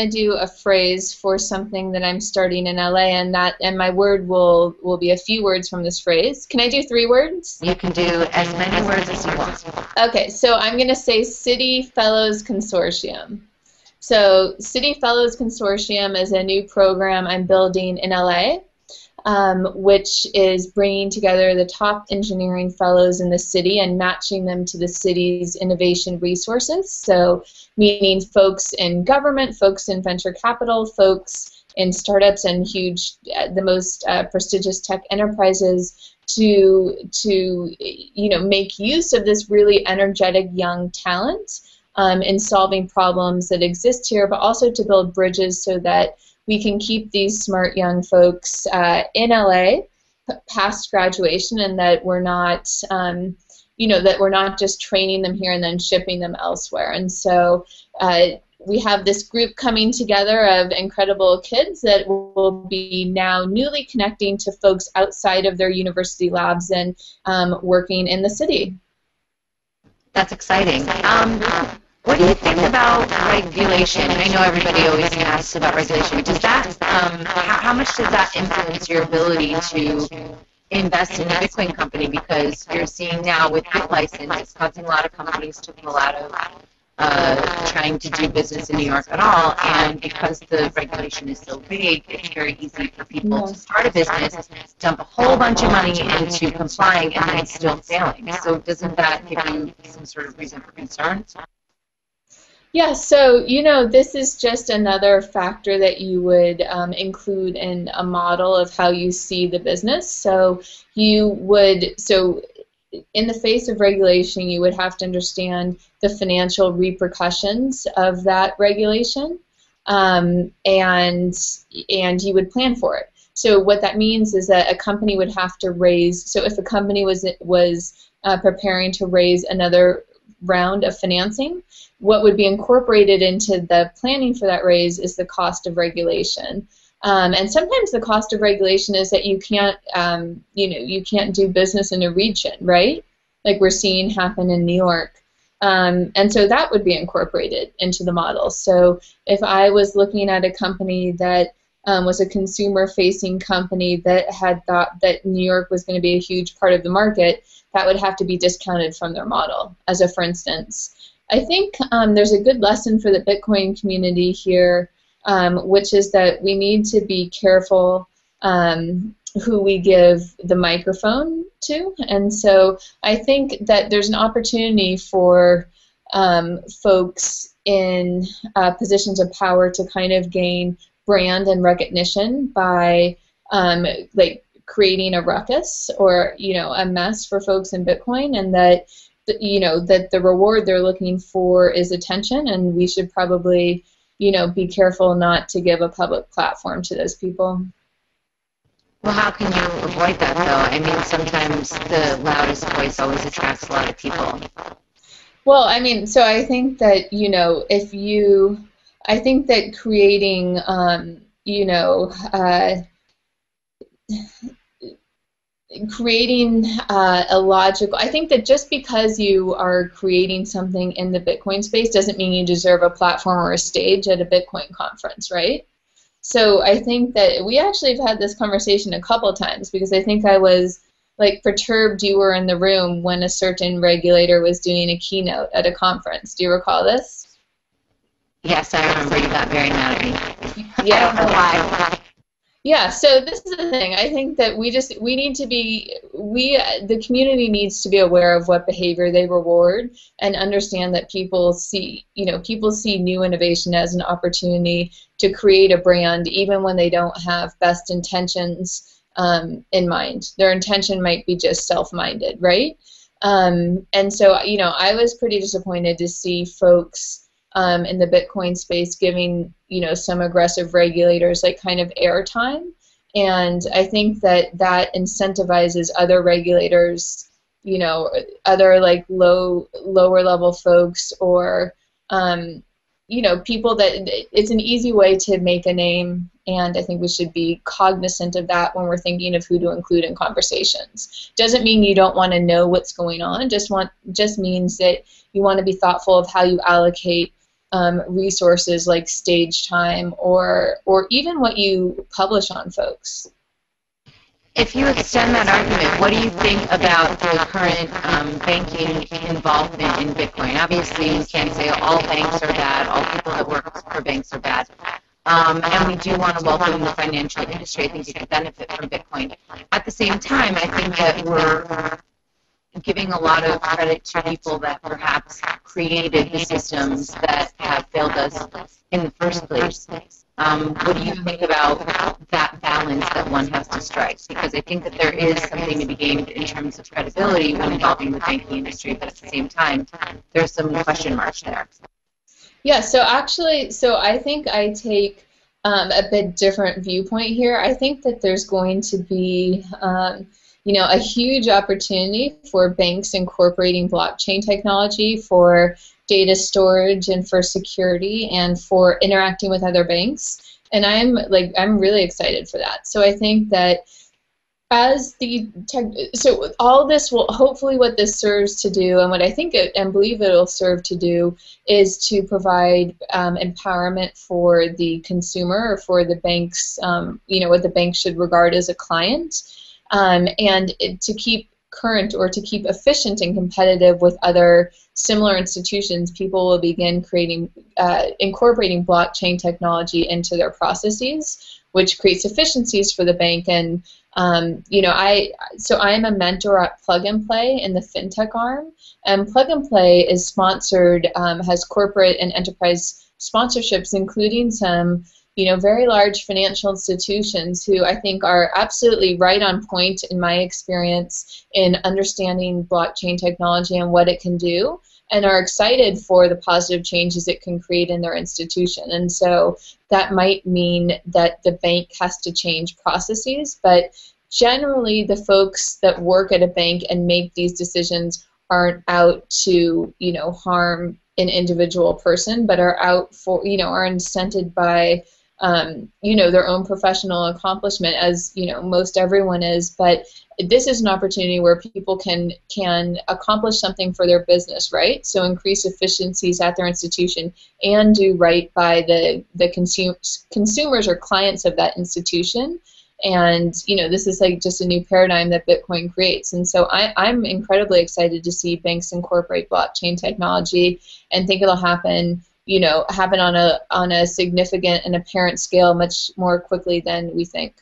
do a phrase for something that I'm starting in LA, and my word will be a few words from this phrase. Can I do 3 words? You can do as many words as you want. Okay, so I'm going to say City Fellows Consortium. So City Fellows Consortium is a new program I'm building in LA. Which is bringing together the top engineering fellows in the city and matching them to the city's innovation resources. So meaning folks in government, folks in venture capital, folks in startups and the most prestigious tech enterprises to make use of this really energetic young talent in solving problems that exist here, but also to build bridges so that we can keep these smart young folks in LA past graduation, and that we're not, that we're not just training them here and then shipping them elsewhere. And so we have this group coming together of incredible kids that will be now newly connecting to folks outside of their university labs and working in the city. That's exciting. What do you think about regulation? I know everybody always asks about regulation. Does that, how much does that influence your ability to invest in a Bitcoin company? Because you're seeing now with BitLicense, it's causing a lot of companies to pull out of trying to do business in New York at all. And because the regulation is so big, it's very easy for people to start a business, dump a whole bunch of money into complying, and then still failing. So doesn't that give you some sort of reason for concern? Yeah, so this is just another factor that you would include in a model of how you see the business. So in the face of regulation, you would have to understand the financial repercussions of that regulation, and you would plan for it. So what that means is that a company would have to raise. So if a company was preparing to raise another round of financing, what would be incorporated into the planning for that raise is the cost of regulation. And sometimes the cost of regulation is that you can't do business in a region, right? Like we're seeing happen in New York. And so that would be incorporated into the model. So if I was looking at a company that was a consumer-facing company that had thought that New York was going to be a huge part of the market, that would have to be discounted from their model, as a for instance. I think there's a good lesson for the Bitcoin community here, which is that we need to be careful who we give the microphone to. And so I think that there's an opportunity for folks in positions of power to kind of gain brand and recognition by creating a ruckus or a mess for folks in Bitcoin, and that that the reward they're looking for is attention, and we should probably be careful not to give a public platform to those people. Well, how can you avoid that, though? I mean, sometimes the loudest voice always attracts a lot of people. Well, I mean, so I think that I think that creating creating a logical, I think that just because you are creating something in the Bitcoin space doesn't mean you deserve a platform or a stage at a Bitcoin conference, right? So I think that we actually have had this conversation a couple times, because I think I was like perturbed you were in the room when a certain regulator was doing a keynote at a conference. Do you recall this? Yes, I remember you got very mad at me. I don't know Yeah. why. Yeah, so this is the thing. I think that we need to be the community needs to be aware of what behavior they reward and understand that people see new innovation as an opportunity to create a brand even when they don't have best intentions in mind. Their intention might be just self-minded, right? And so I was pretty disappointed to see folks in the Bitcoin space giving some aggressive regulators like kind of airtime, and I think that incentivizes other regulators, other like lower level folks, or people that it's an easy way to make a name, and I think we should be cognizant of that when we're thinking of who to include in conversations. Doesn't mean you don't want to know what's going on, just means that you want to be thoughtful of how you allocate resources like stage time or even what you publish on folks. If you extend that argument, what do you think about the current banking involvement in Bitcoin? Obviously, you can't say all banks are bad, all people that work for banks are bad. And we do want to welcome the financial industry. I think you can benefit from Bitcoin. At the same time, I think that we're giving a lot of credit to people that perhaps created the systems that have failed us in the first place. What do you think about that balance that one has to strike? Because I think that there is something to be gained in terms of credibility when involving the banking industry, but at the same time, there's some question marks there. Yeah, so I think I take a bit different viewpoint here. I think that there's going to be a huge opportunity for banks incorporating blockchain technology for data storage and for security and for interacting with other banks. And I'm really excited for that. So I think that so all this will hopefully, what this serves to do, and what I think and believe it'll serve to do, is to provide empowerment for the consumer, or for the banks, what the bank should regard as a client. And to keep current, or to keep efficient and competitive with other similar institutions, people will begin incorporating blockchain technology into their processes, which creates efficiencies for the bank. And I am a mentor at Plug and Play in the fintech arm, and Plug and Play is sponsored, has corporate and enterprise sponsorships, including some very large financial institutions who I think are absolutely right on point, in my experience, in understanding blockchain technology and what it can do, and are excited for the positive changes it can create in their institution. And so that might mean that the bank has to change processes, but generally the folks that work at a bank and make these decisions aren't out to harm an individual person, but are out for are incented by their own professional accomplishment, as most everyone is. But this is an opportunity where people can accomplish something for their business, right? So increase efficiencies at their institution and do right by the consumers or clients of that institution. And this is like just a new paradigm that Bitcoin creates. And so I'm incredibly excited to see banks incorporate blockchain technology, and think it'll happen on a significant and apparent scale much more quickly than we think.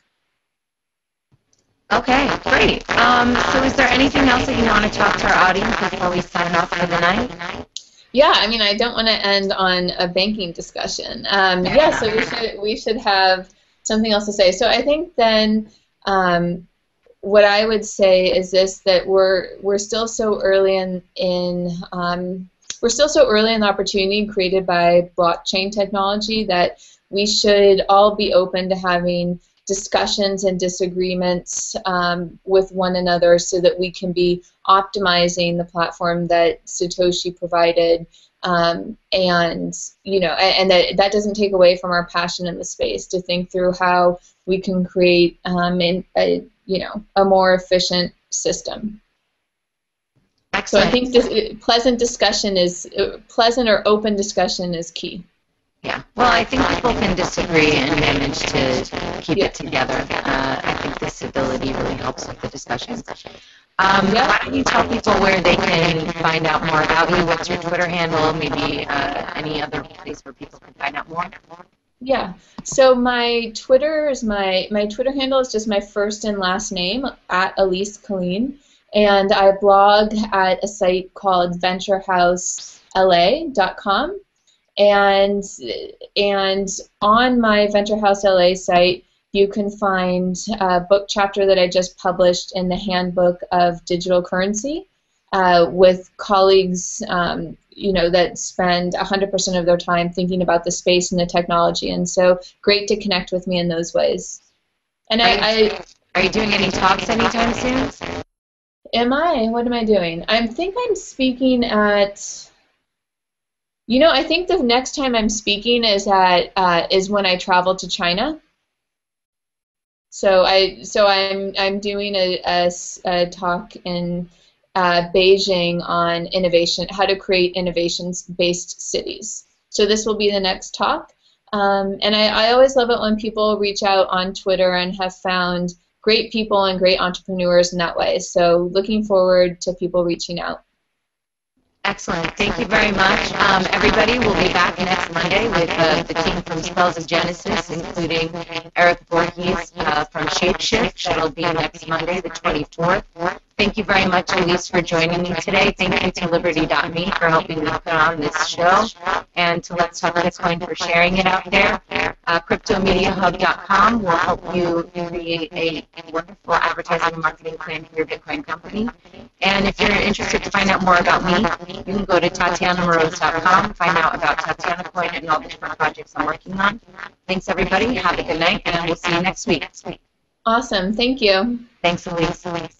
Okay, great. So is there anything else that you want to talk to our audience before we sign off for the night? Yeah, I mean, I don't want to end on a banking discussion. So we should have something else to say. So I think then what I would say is this: that we're still so early in the opportunity created by blockchain technology that we should all be open to having discussions and disagreements with one another, so that we can be optimizing the platform that Satoshi provided, and that doesn't take away from our passion in the space to think through how we can create a more efficient system. Excellent. So I think this pleasant or open discussion is key. Yeah. Well, I think people can disagree and manage to keep it together. I think this ability really helps with the discussion. Why don't you tell people where they can find out more about you? What's your Twitter handle? Maybe any other place where people can find out more? Yeah. So my Twitter is my Twitter handle is just my first and last name at Alyse Killeen, and I blog at a site called venturehousela.com, and on my Venturehouse LA site you can find a book chapter that I just published in the Handbook of Digital Currency with colleagues that spend 100% of their time thinking about the space and the technology, and so great to connect with me in those ways. And are you doing any talks anytime soon? What am I doing? I think I'm speaking at, I think the next time I'm speaking is when I travel to China. So I'm doing a talk in Beijing on innovation, how to create innovations-based cities. So this will be the next talk. And I always love it when people reach out on Twitter and have found great people and great entrepreneurs in that way. So looking forward to people reaching out. Excellent. Thank you very much. Everybody, we'll be back next Monday with the team from Spells of Genesis, including Eric Voorhees from Shapeshift. It'll be next Monday, the 24th. Thank you very much, Alyse, for joining me today. Thank you to Liberty.me for helping me put on this show, and to Let's Talk Bitcoin for sharing it out there. CryptoMediaHub.com will help you create a wonderful advertising and marketing plan for your Bitcoin company. And if you're interested to find out more about me, you can go to TatianaMorose.com, find out about Tatiana Coin and all the different projects I'm working on. Thanks, everybody. Have a good night, and we'll see you next week. Awesome. Thank you. Thanks, Alyse.